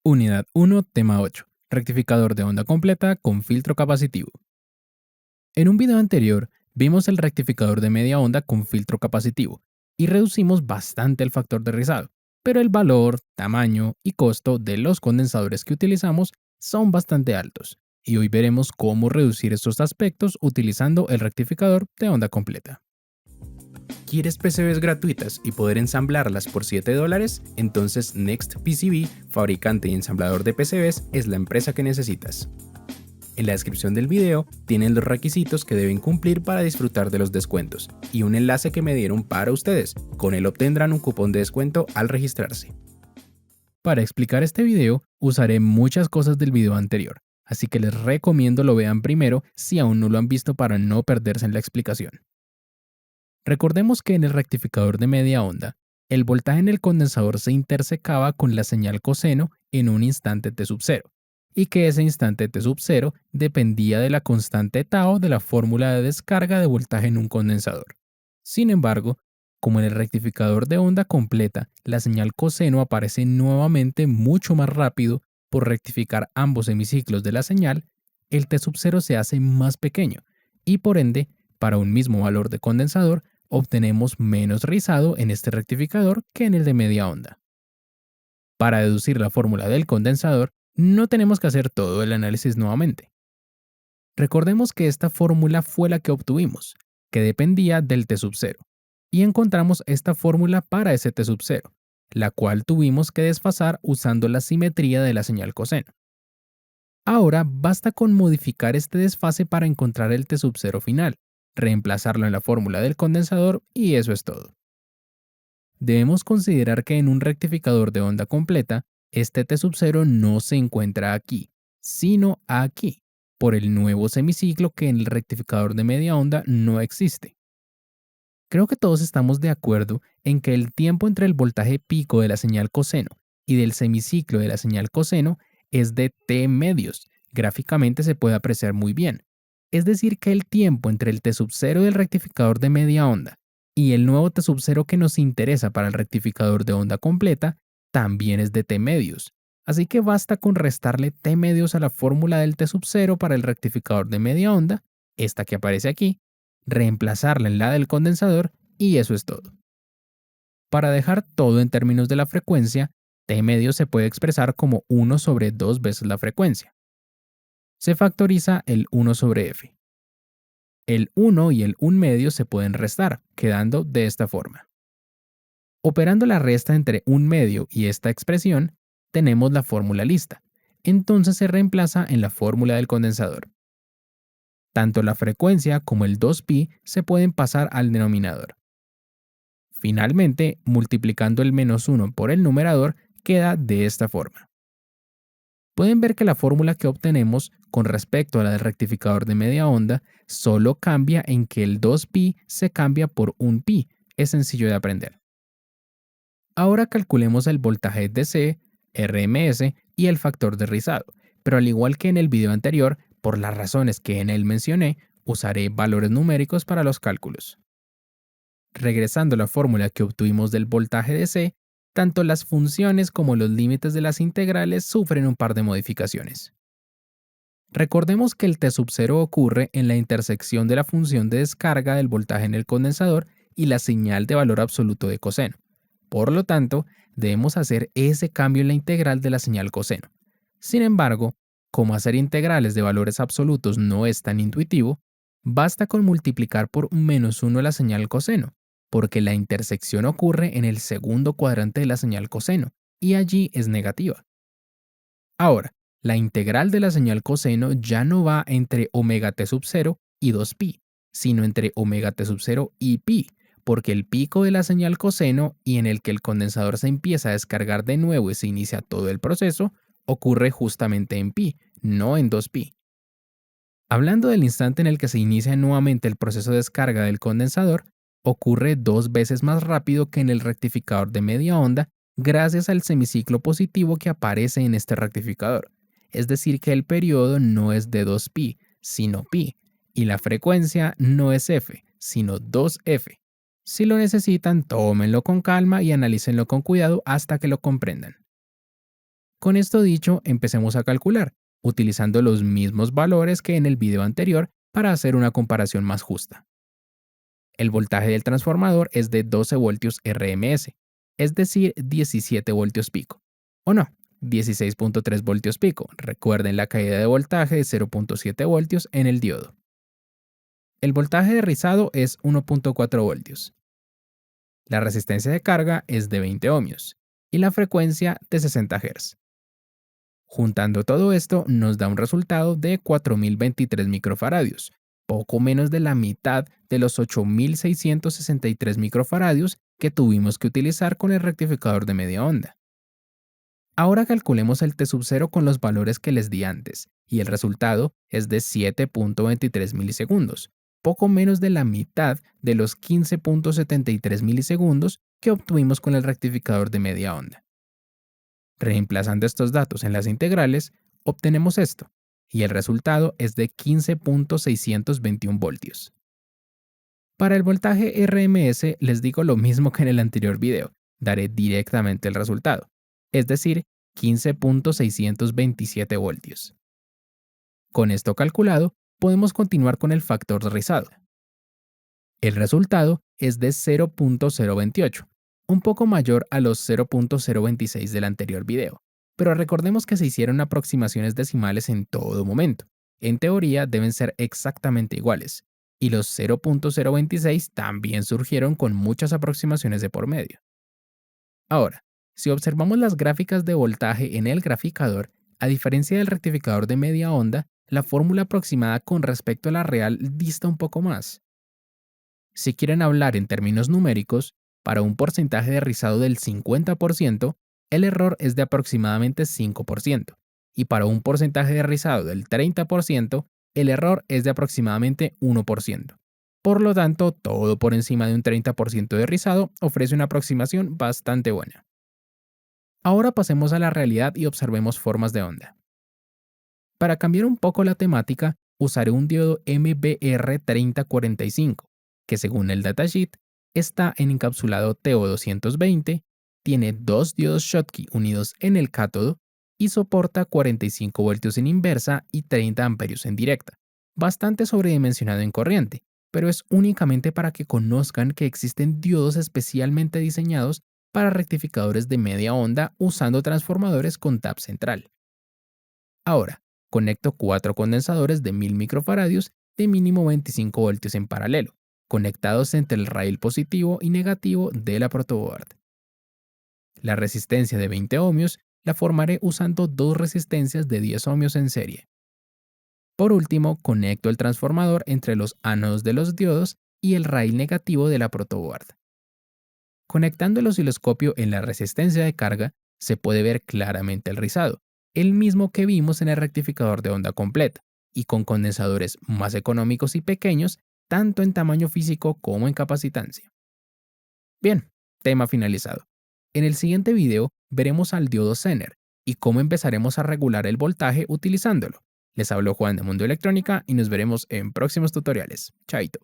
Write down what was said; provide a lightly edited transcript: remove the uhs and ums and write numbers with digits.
Unidad 1, tema 8. Rectificador de onda completa con filtro capacitivo. En un video anterior vimos el rectificador de media onda con filtro capacitivo y reducimos bastante el factor de rizado, pero el valor, tamaño y costo de los condensadores que utilizamos son bastante altos, y hoy veremos cómo reducir estos aspectos utilizando el rectificador de onda completa. ¿Quieres PCBs gratuitas y poder ensamblarlas por $7? Entonces Next PCB, fabricante y ensamblador de PCBs, es la empresa que necesitas. En la descripción del video tienen los requisitos que deben cumplir para disfrutar de los descuentos y un enlace que me dieron para ustedes. Con él obtendrán un cupón de descuento al registrarse. Para explicar este video usaré muchas cosas del video anterior, así que les recomiendo lo vean primero si aún no lo han visto para no perderse en la explicación. Recordemos que en el rectificador de media onda, el voltaje en el condensador se intersecaba con la señal coseno en un instante T sub 0, y que ese instante T sub 0 dependía de la constante tau de la fórmula de descarga de voltaje en un condensador. Sin embargo, como en el rectificador de onda completa, la señal coseno aparece nuevamente mucho más rápido por rectificar ambos hemiciclos de la señal, el T sub 0 se hace más pequeño, y por ende, para un mismo valor de condensador, obtenemos menos rizado en este rectificador que en el de media onda. Para deducir la fórmula del condensador, no tenemos que hacer todo el análisis nuevamente. Recordemos que esta fórmula fue la que obtuvimos, que dependía del T sub 0, y encontramos esta fórmula para ese T sub 0, la cual tuvimos que desfasar usando la simetría de la señal coseno. Ahora basta con modificar este desfase para encontrar el T sub 0 final, reemplazarlo en la fórmula del condensador y eso es todo. Debemos considerar que en un rectificador de onda completa, este T sub 0 no se encuentra aquí, sino aquí, por el nuevo semiciclo que en el rectificador de media onda no existe. Creo que todos estamos de acuerdo en que el tiempo entre el voltaje pico de la señal coseno y del semiciclo de la señal coseno es de T medios. Gráficamente se puede apreciar muy bien. Es decir, que el tiempo entre el T sub 0 del rectificador de media onda y el nuevo T sub 0 que nos interesa para el rectificador de onda completa también es de T medios. Así que basta con restarle T medios a la fórmula del T sub 0 para el rectificador de media onda, esta que aparece aquí, reemplazarla en la del condensador y eso es todo. Para dejar todo en términos de la frecuencia, T medio se puede expresar como 1 sobre 2 veces la frecuencia. Se factoriza el 1 sobre f. El 1 y el 1 medio se pueden restar, quedando de esta forma. Operando la resta entre 1 medio y esta expresión, tenemos la fórmula lista. Entonces se reemplaza en la fórmula del condensador. Tanto la frecuencia como el 2pi se pueden pasar al denominador. Finalmente, multiplicando el menos 1 por el numerador, queda de esta forma. Pueden ver que la fórmula que obtenemos con respecto a la del rectificador de media onda solo cambia en que el 2pi se cambia por 1pi. Es sencillo de aprender. Ahora calculemos el voltaje DC, RMS y el factor de rizado, pero al igual que en el video anterior, por las razones que en él mencioné, usaré valores numéricos para los cálculos. Regresando a la fórmula que obtuvimos del voltaje DC, tanto las funciones como los límites de las integrales sufren un par de modificaciones. Recordemos que el T sub 0 ocurre en la intersección de la función de descarga del voltaje en el condensador y la señal de valor absoluto de coseno. Por lo tanto, debemos hacer ese cambio en la integral de la señal coseno. Sin embargo, como hacer integrales de valores absolutos no es tan intuitivo, basta con multiplicar por menos 1 la señal coseno, porque la intersección ocurre en el segundo cuadrante de la señal coseno, y allí es negativa. Ahora, la integral de la señal coseno ya no va entre omega t sub 0 y 2pi, sino entre omega t sub 0 y pi, porque el pico de la señal coseno y en el que el condensador se empieza a descargar de nuevo y se inicia todo el proceso, ocurre justamente en pi, no en 2pi. Hablando del instante en el que se inicia nuevamente el proceso de descarga del condensador, ocurre 2 veces más rápido que en el rectificador de media onda gracias al semiciclo positivo que aparece en este rectificador. Es decir, que el periodo no es de 2pi, sino pi, y la frecuencia no es f, sino 2f. Si lo necesitan, tómenlo con calma y analícenlo con cuidado hasta que lo comprendan. Con esto dicho, empecemos a calcular, utilizando los mismos valores que en el video anterior para hacer una comparación más justa. El voltaje del transformador es de 12 voltios RMS, es decir, 17 voltios pico. O no, 16.3 voltios pico. Recuerden la caída de voltaje de 0.7 voltios en el diodo. El voltaje de rizado es 1.4 voltios. La resistencia de carga es de 20 ohmios y la frecuencia de 60 Hz. Juntando todo esto nos da un resultado de 4023 microfaradios, poco menos de la mitad de los 8663 microfaradios que tuvimos que utilizar con el rectificador de media onda. Ahora calculemos el T sub 0 con los valores que les di antes, y el resultado es de 7.23 milisegundos, poco menos de la mitad de los 15.73 milisegundos que obtuvimos con el rectificador de media onda. Reemplazando estos datos en las integrales, obtenemos esto, y el resultado es de 15.621 voltios. Para el voltaje RMS les digo lo mismo que en el anterior video, daré directamente el resultado, es decir, 15.627 voltios. Con esto calculado, podemos continuar con el factor de rizado. El resultado es de 0.028, un poco mayor a los 0.026 del anterior video, pero recordemos que se hicieron aproximaciones decimales en todo momento. En teoría deben ser exactamente iguales, y los 0.026 también surgieron con muchas aproximaciones de por medio. Ahora, si observamos las gráficas de voltaje en el graficador, a diferencia del rectificador de media onda, la fórmula aproximada con respecto a la real dista un poco más. Si quieren hablar en términos numéricos, para un porcentaje de rizado del 50%, el error es de aproximadamente 5%, y para un porcentaje de rizado del 30%, el error es de aproximadamente 1%. Por lo tanto, todo por encima de un 30% de rizado ofrece una aproximación bastante buena. Ahora pasemos a la realidad y observemos formas de onda. Para cambiar un poco la temática, usaré un diodo MBR3045, que según el datasheet está en encapsulado TO220, tiene dos diodos Schottky unidos en el cátodo y soporta 45 voltios en inversa y 30 amperios en directa, bastante sobredimensionado en corriente, pero es únicamente para que conozcan que existen diodos especialmente diseñados para rectificadores de media onda usando transformadores con tap central. Ahora, conecto 4 condensadores de 1000 microfaradios de mínimo 25 voltios en paralelo, conectados entre el rail positivo y negativo de la protoboard. La resistencia de 20 ohmios la formaré usando dos resistencias de 10 ohmios en serie. Por último, conecto el transformador entre los ánodos de los diodos y el rail negativo de la protoboard. Conectando el osciloscopio en la resistencia de carga, se puede ver claramente el rizado, el mismo que vimos en el rectificador de onda completa, y con condensadores más económicos y pequeños, tanto en tamaño físico como en capacitancia. Bien, tema finalizado. En el siguiente video veremos al diodo Zener y cómo empezaremos a regular el voltaje utilizándolo. Les habló Juan de Mundo Electrónica y nos veremos en próximos tutoriales. Chaito.